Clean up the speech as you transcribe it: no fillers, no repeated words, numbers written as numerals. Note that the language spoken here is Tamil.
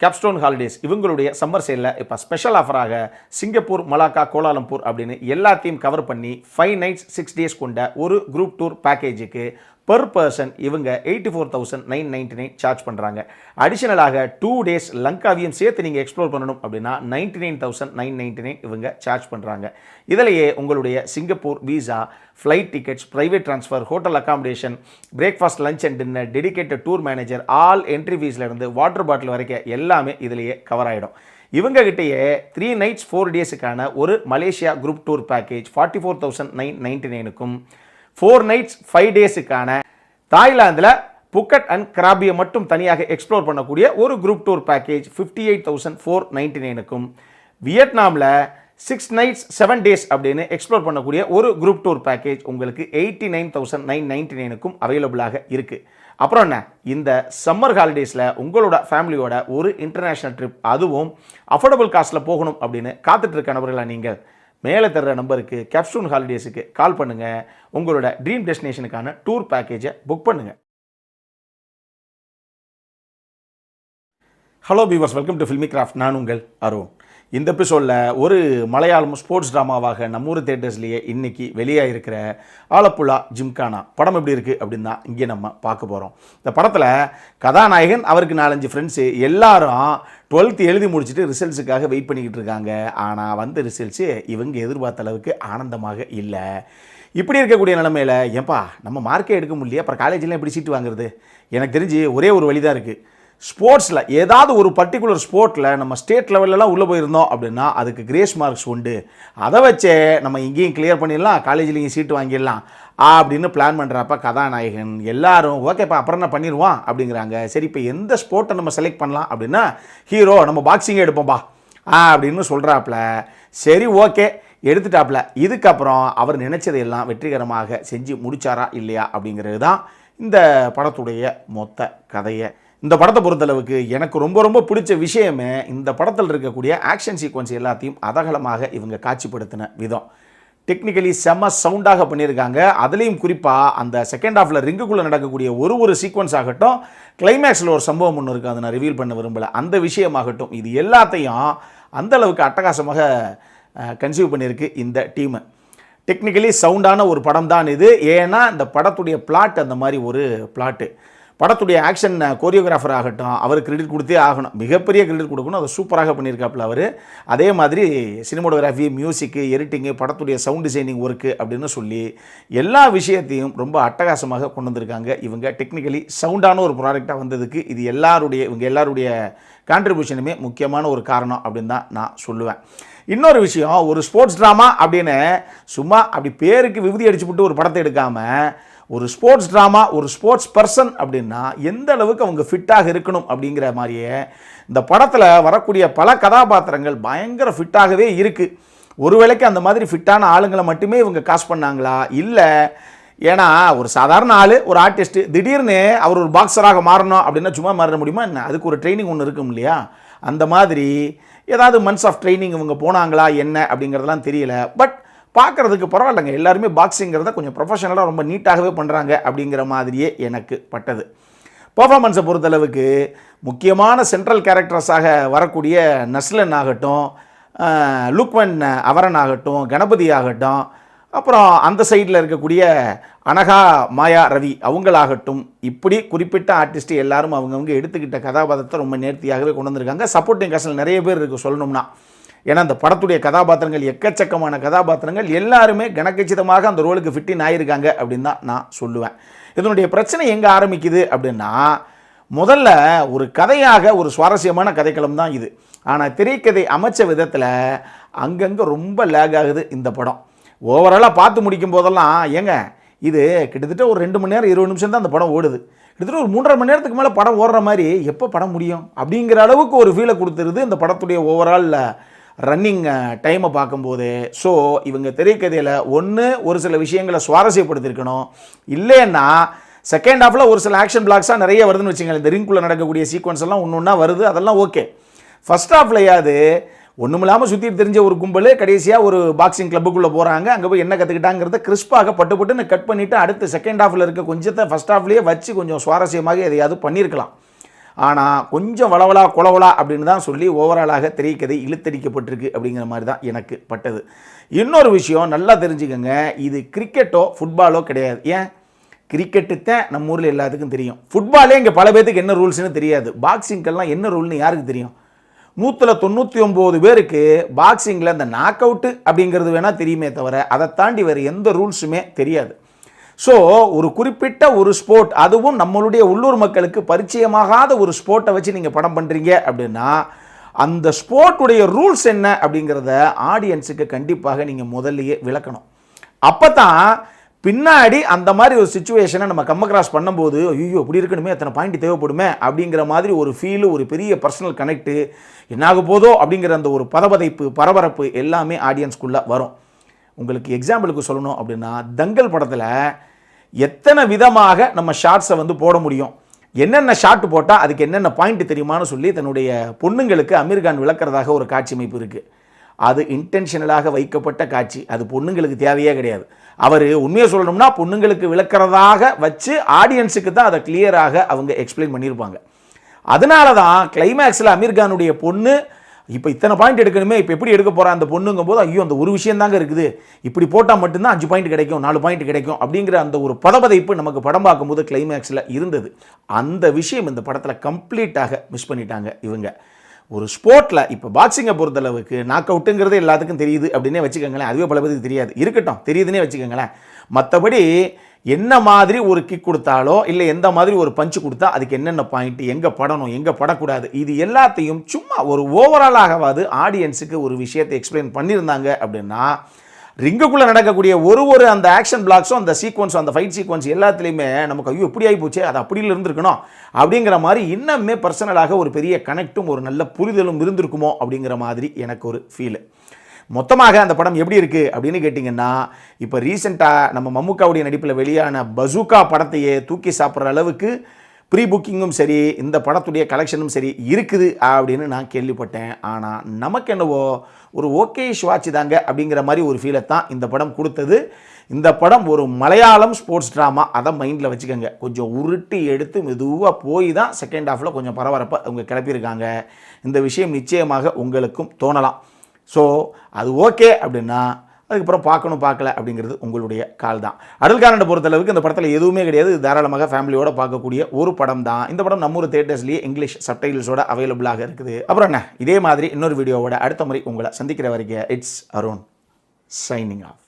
கேப்ஸ்டோன் ஹாலிடேஸ் இவங்களுடைய சம்மர் சேலில் இப்போ ஸ்பெஷல் ஆஃபராக சிங்கப்பூர், மலாக்கா, கோலாலம்பூர் அப்படின்னு எல்லாத்தையும் கவர் பண்ணி 5 nights 6 days கொண்ட ஒரு குரூப் டூர் பேக்கேஜுக்கு பெர் பர்சன் இவங்க 84,999 சார்ஜ் பண்ணுறாங்க. அடிஷனலாக 2 days லங்காவையும் சேர்த்து நீங்கள் எக்ஸ்ப்ளோர் பண்ணணும் அப்படின்னா 99,999 இவங்க சார்ஜ் பண்ணுறாங்க. இதிலேயே உங்களுடைய Singapore visa, flight tickets, private transfer, hotel accommodation, breakfast, lunch and dinner, dedicated tour manager, all entry ஃபீஸ்லேருந்து வாட்டர் பாட்டில் வரைக்கும் எல்லாமே இதிலேயே கவர் ஆகிடும். இவங்ககிட்டயே 3 nights 4 daysக்கான ஒரு மலேசியா குரூப் டூர் பேக்கேஜ் 44,999க்கும் 4 nights 5 daysக்கான தாய்லாந்தில் புக்கட் அண்ட் கிராபியை மட்டும் தனியாக எக்ஸ்ப்ளோர் பண்ணக்கூடிய ஒரு குரூப் டூர் பேக்கேஜ் 58,499க்கும் வியட்நாமில் 6 nights 7 days அப்படின்னு எக்ஸ்ப்ளோர் பண்ணக்கூடிய ஒரு குரூப் டூர் பேக்கேஜ் உங்களுக்கு 89,999க்கும் அவைலபிளாக இருக்குது. அப்புறம் என்ன, இந்த சம்மர் ஹாலிடேஸில் உங்களோட ஃபேமிலியோட ஒரு இன்டர்நேஷ்னல் ட்ரிப், அதுவும் அஃபோர்டபுள் காஸ்ட்டில் போகணும் அப்படின்னு காத்துட்ருக்க நபர்களாக நீங்கள் மேலே தர்ற நம்பருக்கு கேப்ஸ்டோன் ஹாலிடேஸுக்கு கால் பண்ணுங்கள். உங்களோட ட்ரீம் டெஸ்டினேஷனுக்கான டூர் பேக்கேஜை புக் பண்ணுங்கள். Hello viewers, welcome to filmi craft. நான் உங்கள் அருண். இந்த எபிசோடில் ஒரு மலையாளம் ஸ்போர்ட்ஸ் ட்ராமாவாக நம்ம ஊர் தேட்டர்ஸ்லேயே இன்றைக்கி வெளியாக இருக்கிற ஆலப்புழா ஜிம்கானா படம் எப்படி இருக்குது அப்படின்னு தான் இங்கே நம்ம பார்க்க போகிறோம். இந்த படத்தில் கதாநாயகன், அவருக்கு 4-5 ஃப்ரெண்ட்ஸு எல்லாரும் 12th எழுதி முடிச்சுட்டு ரிசல்ட்ஸுக்காக வெயிட் பண்ணிக்கிட்டு இருக்காங்க. ஆனால் வந்த ரிசல்ட்ஸு இவங்க எதிர்பார்த்த அளவுக்கு ஆனந்தமாக இல்லை. இப்படி இருக்கக்கூடிய நிலைமையில், ஏன்பா நம்ம மார்க்கே எடுக்க முடியல, அப்புறம் காலேஜில் எப்படி சீட்டு வாங்குறது? எனக்கு தெரிஞ்சு ஒரே ஒரு வழி தான் இருக்குது. ஸ்போர்ட்ஸில் ஏதாவது ஒரு பர்டிகுலர் ஸ்போர்ட்டில் நம்ம ஸ்டேட் லெவல்லலாம் உள்ளே போயிருந்தோம் அப்படின்னா அதுக்கு கிரேஸ் மார்க்ஸ் உண்டு. அதை வச்சே நம்ம இங்கேயும் கிளியர் பண்ணிடலாம், காலேஜ்லேயும் சீட்டு வாங்கிடலாம் அப்படின்னு பிளான் பண்ணுறப்ப கதாநாயகன் எல்லாரும் ஓகேப்பா அப்புறம் என்ன பண்ணிடுவான் அப்படிங்கிறாங்க. சரி, இப்போ எந்த ஸ்போர்ட்டை நம்ம செலக்ட் பண்ணலாம் அப்படின்னா ஹீரோ நம்ம பாக்ஸிங்கே எடுப்போம்ப்பா அப்படின்னு சொல்கிறாப்புல. சரி, ஓகே எடுத்துட்டாப்புல. இதுக்கப்புறம் அவர் நினச்சதையெல்லாம் வெற்றிகரமாக செஞ்சு முடிச்சாரா இல்லையா அப்படிங்கிறது தான் இந்த படத்துடைய மொத்த கதையை. இந்த படத்தை பொறுத்தளவுக்கு எனக்கு ரொம்ப பிடிச்ச விஷயமே இந்த படத்தில் இருக்கக்கூடிய ஆக்ஷன் சீக்வன்ஸ் எல்லாத்தையும் அதகலமாக இவங்க காட்சிப்படுத்தின விதம். டெக்னிக்கலி செம்ம சவுண்டாக பண்ணியிருக்காங்க. அதுலேயும் குறிப்பாக அந்த செகண்ட் ஹாஃபில் ரிங்குக்குள்ளே நடக்கக்கூடிய ஒரு சீக்வன்ஸ் ஆகட்டும், கிளைமேக்ஸில் ஒரு சம்பவம் ஒன்று இருக்குது, அதை நான் ரிவீல் பண்ண விரும்பலை, அந்த விஷயமாகட்டும், இது எல்லாத்தையும் அந்தளவுக்கு அட்டகாசமாக கன்சீவ் பண்ணியிருக்கு இந்த டீமு. டெக்னிக்கலி சவுண்டான ஒரு படம் தான் இது. ஏன்னா இந்த படத்துடைய பிளாட் அந்த மாதிரி ஒரு பிளாட்டு. படத்துடைய ஆக்ஷன் கோரியோகிராஃபர் ஆகட்டும், அவர் கிரெடிட் கொடுத்தே ஆகணும், மிகப்பெரிய கிரெடிட் கொடுக்கணும். அதை சூப்பராக பண்ணியிருக்காப்புல அவர். அதே மாதிரி சினிமோட்டோகிராஃபி, மியூசிக்கு, எடிட்டிங்கு, படத்துடைய சவுண்ட் டிசைனிங் ஒர்க்கு அப்படின்னு சொல்லி எல்லா விஷயத்தையும் ரொம்ப அட்டகாசமாக கொண்டு வந்திருக்காங்க இவங்க. டெக்னிக்கலி சவுண்டான ஒரு ப்ராடக்டாக வந்ததுக்கு இது இவங்க எல்லாருடைய கான்ட்ரிபியூஷனுமே முக்கியமான ஒரு காரணம் அப்படின்னு தான் நான் சொல்லுவேன். இன்னொரு விஷயம், ஒரு ஸ்போர்ட்ஸ் ட்ராமா அப்படின்னு சும்மா அப்படி பேருக்கு விபூதி அடிச்சுவிட்டு ஒரு படத்தை எடுக்காமல், ஒரு ஸ்போர்ட்ஸ் ட்ராமா, ஒரு ஸ்போர்ட்ஸ் பர்சன் அப்படின்னா எந்த அளவுக்கு அவங்க ஃபிட்டாக இருக்கணும் அப்படிங்கிற மாதிரியே இந்த படத்தில் வரக்கூடிய பல கதாபாத்திரங்கள் பயங்கர ஃபிட்டாகவே இருக்குது. ஒருவேளைக்கு அந்த மாதிரி ஃபிட்டான ஆளுங்களை மட்டுமே இவங்க காஸ்ட் பண்ணாங்களா இல்லை, ஏன்னா ஒரு சாதாரண ஆள், ஒரு ஆர்டிஸ்ட்டு திடீர்னு அவர் ஒரு பாக்ஸராக மாறணும் அப்படின்னா சும்மா மாற முடியுமா என்ன? அதுக்கு ஒரு ட்ரைனிங் ஒன்று இருக்கும் இல்லையா? அந்த மாதிரி ஏதாவது மந்த்ஸ் ஆஃப் ட்ரைனிங் இவங்க போனாங்களா என்ன அப்படிங்கிறதெல்லாம் தெரியல. பட் பார்க்குறதுக்கு பரவாயில்லைங்க, எல்லாருமே பாக்ஸிங்கிறத கொஞ்சம் ப்ரொஃபஷனலாக ரொம்ப நீட்டாகவே பண்ணுறாங்க அப்படிங்கிற மாதிரியே எனக்கு பட்டது. பர்ஃபார்மன்ஸை பொறுத்தளவுக்கு முக்கியமான சென்ட்ரல் கேரக்டர்ஸாக வரக்கூடிய நஸ்லன் ஆகட்டும், லுக்வன் அவரன் ஆகட்டும், கணபதி ஆகட்டும், அப்புறம் அந்த சைடில் இருக்கக்கூடிய அனகா மாயா ரவி அவங்களாகட்டும், இப்படி குறிப்பிட்ட ஆர்டிஸ்ட் எல்லாரும் அவங்கவுங்க எடுத்துக்கிட்ட கதாபாத்திரத்தை ரொம்ப நேர்த்தியாகவே கொண்டு வந்திருக்காங்க. சப்போர்ட்டிங் காஸ்டில் நிறைய பேர் இருக்குது சொல்லணும்னா. ஏன்னா அந்த படத்துடைய கதாபாத்திரங்கள் எக்கச்சக்கமான கதாபாத்திரங்கள் எல்லாருமே கனக்கச்சிதமாக அந்த ரோலுக்கு ஃபிட்டின் ஆகியிருக்காங்க அப்படின்னு தான் நான் சொல்லுவேன். இதனுடைய பிரச்சனை எங்கே ஆரம்பிக்குது அப்படின்னா, முதல்ல ஒரு கதையாக ஒரு சுவாரஸ்யமான கதைக்களம் தான் இது. ஆனால் திரைக்கதை அமைச்ச விதத்தில் அங்கங்கே ரொம்ப லேக் ஆகுது இந்த படம். ஓவராலாக பார்த்து முடிக்கும் போதெல்லாம் ஏங்க இது கிட்டத்தட்ட ஒரு 2 மணி நேரம் 20 நிமிஷம் தான் அந்த படம் ஓடுது. கிட்டத்தட்ட ஒரு 3.5 மணி நேரத்துக்கு மேலே படம் ஓடுற மாதிரி எப்போ படம் முடியும் அப்படிங்கிற அளவுக்கு ஒரு ஃபீலை கொடுத்துருது இந்த படத்துடைய ஓவரால் ரன்னிங் டைமை பார்க்கும்போது. ஸோ இவங்க திரைக்கதையில் ஒரு சில விஷயங்களை சுவாரஸ்யப்படுத்திருக்கணும். இல்லைன்னா செகண்ட் ஹாஃபில் ஒரு சில ஆக்ஷன் பிளாக்ஸாக நிறைய வருதுன்னு வச்சுக்கோங்க. இந்த ரிங்குள்ளே நடக்கக்கூடிய சீக்வன்ஸ் எல்லாம் ஒன்று வருது, அதெல்லாம் ஓகே. ஃபஸ்ட் ஹாஃப்லையாவது ஒன்றுமில்லாமல் சுற்றிட்டு தெரிஞ்ச ஒரு கும்பல் கடைசியாக ஒரு பாக்ஸிங் கிளப்புக்குள்ளே போகிறாங்க, அங்கே போய் என்ன கற்றுக்கிட்டாங்கிறத கிறிஸ்பாக பட்டுன்னு கட் பண்ணிவிட்டு அடுத்து செகண்ட் ஹாஃபில் இருக்க கொஞ்சத்தை ஃபஸ்ட் ஹாஃப்லேயே வச்சு கொஞ்சம் சுவாரஸ்யமாக எதையாவது பண்ணியிருக்கலாம். ஆனால் கொஞ்சம் வளவலா குளவலா அப்படின்னு தான் சொல்லி ஓவராலாக திரைக்கதை இழுத்தடிக்கப்பட்டிருக்கு அப்படிங்கிற மாதிரி தான் எனக்கு பட்டது. இன்னொரு விஷயம் நல்லா தெரிஞ்சுக்கங்க, இது கிரிக்கெட்டோ ஃபுட்பாலோ கிடையாது. ஏன், கிரிக்கெட்டு தான் நம்ம ஊரில் எல்லாத்துக்கும் தெரியும். ஃபுட்பாலே இங்கே பல பேருக்கு என்ன ரூல்ஸ்னு தெரியாது. பாக்ஸிங்கெல்லாம் என்ன ரூல்னு யாருக்கு தெரியும்? 199 பேருக்கு பாக்ஸிங்கில் இந்த நாக் அவுட்டு அப்படிங்கிறது வேணால் தெரியுமே தவிர அதை தாண்டி வேறு எந்த ரூல்ஸுமே தெரியாது. ஸோ ஒரு குறிப்பிட்ட ஒரு ஸ்போர்ட், அதுவும் நம்மளுடைய உள்ளூர் மக்களுக்கு பரிச்சயமாகாத ஒரு ஸ்போர்ட்டை வச்சு நீங்கள் படம் பண்ணுறீங்க அப்படின்னா அந்த ஸ்போர்ட்டுடைய ரூல்ஸ் என்ன அப்படிங்கிறத ஆடியன்ஸுக்கு கண்டிப்பாக நீங்கள் முதல்லையே விளக்கணும். அப்போ தான் பின்னாடி அந்த மாதிரி ஒரு சிச்சுவேஷனை நம்ம கம் அக்ராஸ் பண்ணும்போது ஐயோ இப்படி இருக்கணுமே, எத்தனை பாயிண்ட் தேவைப்படுமே அப்படிங்கிற மாதிரி ஒரு ஃபீலு, ஒரு பெரிய பர்சனல் கனெக்டு என்னாக போதோ அப்படிங்கிற அந்த ஒரு பதபதைப்பு பரபரப்பு எல்லாமே ஆடியன்ஸ்குள்ளே வரும். உங்களுக்கு எக்ஸாம்பிளுக்கு சொல்லணும் அப்படின்னா, தங்கல் படத்தில் எத்தனை விதமாக நம்ம ஷார்ட்ஸை வந்து போட முடியும், என்னென்ன ஷார்ட் போட்டால் அதுக்கு என்னென்ன பாயிண்ட் தெரியுமான்னு சொல்லி தன்னுடைய பொண்ணுங்களுக்கு அமீர்கான் விளக்கிறதாக ஒரு காட்சி அமைப்பு இருக்குது. அது இன்டென்ஷனலாக வைக்கப்பட்ட காட்சி, அது பொண்ணுங்களுக்கு தேவையே கிடையாது. அவர் உண்மையை சொல்லணும்னா பொண்ணுங்களுக்கு விளக்கிறதாக வச்சு ஆடியன்ஸுக்கு தான் அதை கிளியராக அவங்க எக்ஸ்பிளைன் பண்ணியிருப்பாங்க. அதனால தான் கிளைமேக்ஸில் அமீர்கானுடைய பொண்ணு இப்போ இத்தனை பாயிண்ட் எடுக்கணுமே, இப்போ எப்படி எடுக்க போகிறா அந்த பொண்ணுங்கும் போது ஐயோ அந்த ஒரு விஷயம் தாங்க இருக்குது, இப்படி போட்டால் மட்டும்தான் 5 பாயிண்ட் கிடைக்கும் 4 பாயிண்ட் கிடைக்கும் அப்படிங்கிற அந்த ஒரு பதபதைப்பு நமக்கு படம் பார்க்கும்போது கிளைமேக்ஸில் இருந்தது. அந்த விஷயம் இந்த படத்தில் கம்ப்ளீட்டாக மிஸ் பண்ணிட்டாங்க இவங்க. ஒரு ஸ்போர்ட்டில் இப்போ பாக்ஸிங்கை பொறுத்தளவுக்கு நாக் அவுட்டுங்கிறது எல்லாத்துக்கும் தெரியுது அப்படின்னே வச்சுக்கோங்களேன். அதுவே பல பேருக்கு தெரியாது, இருக்கட்டும் தெரியுதுன்னே வச்சுக்கோங்களேன். மற்றபடி என்ன மாதிரி ஒரு கிக் கொடுத்தாலோ இல்லை எந்த மாதிரி ஒரு பஞ்சு கொடுத்தா அதுக்கு என்னென்ன பாயிண்ட், எங்கே படணும் எங்கே படக்கூடாது, இது எல்லாத்தையும் சும்மா ஒரு ஓவராலாகவாது ஆடியன்ஸுக்கு ஒரு விஷயத்தை எக்ஸ்பிளைன் பண்ணியிருந்தாங்க அப்படின்னா ரிங்குக்குள்ளே நடக்கக்கூடிய ஒரு அந்த ஆக்ஷன் பிளாக்ஸும் அந்த சீக்வன்ஸும் அந்த ஃபைட் சீக்வன்ஸ் எல்லாத்துலேயுமே நமக்கு ஐயோ எப்படி ஆகி போச்சு, அது அப்படியில் இருந்திருக்கணும் அப்படிங்கிற மாதிரி இன்னுமே பர்சனலாக ஒரு பெரிய கனெக்டும் ஒரு நல்ல புரிதலும் இருந்திருக்குமோ அப்படிங்கிற மாதிரி எனக்கு ஒரு ஃபீலு. மொத்தமாக அந்த படம் எப்படி இருக்குது அப்படின்னு கேட்டிங்கன்னா, இப்போ ரீசெண்டாக நம்ம மம்முக்காவுடைய நடிப்பில் வெளியான பசூக்கா படத்தையே தூக்கி சாப்பிட்ற அளவுக்கு ப்ரீ புக்கிங்கும் சரி இந்த படத்துடைய கலெக்ஷனும் சரி இருக்குது அப்படின்னு நான் கேள்விப்பட்டேன். ஆனால் நமக்கு என்னவோ ஒரு ஓகே வாட்ச் தாங்க அப்படிங்கிற மாதிரி ஒரு ஃபீலை தான் இந்த படம் கொடுத்தது. இந்த படம் ஒரு மலையாளம் ஸ்போர்ட்ஸ் ட்ராமா, அதை மைண்டில் வச்சுக்கோங்க. கொஞ்சம் உருட்டி எடுத்து மெதுவாக போய் தான் செகண்ட் ஹாஃபில் கொஞ்சம் பரபரப்பாக அவங்க கிளப்பியிருக்காங்க. இந்த விஷயம் நிச்சயமாக உங்களுக்கும் தோணலாம். ஸோ அது ஓகே அப்படின்னா அதுக்கப்புறம் பார்க்கணும் பார்க்கல அப்படிங்கிறது உங்களுடைய கால் தான். அடல்காரனை பொறுத்தளவுக்கு இந்த படத்தில் எதுவுமே கிடையாது, தாராளமாக ஃபேமிலியோடு பார்க்கக்கூடிய ஒரு படம் தான். இந்த படம் நம்ம ஊர் தியேட்டர்ஸ்லேயே இங்கிலீஷ் சப்டைட்டில்ஸோட அவைலபிளாக இருக்குது. அப்புறம் என்ன, இதே மாதிரி இன்னொரு வீடியோவோட அடுத்த முறை உங்களை சந்திக்கிற வரைக்கும் இட்ஸ் அருண் சைனிங் ஆஃப்.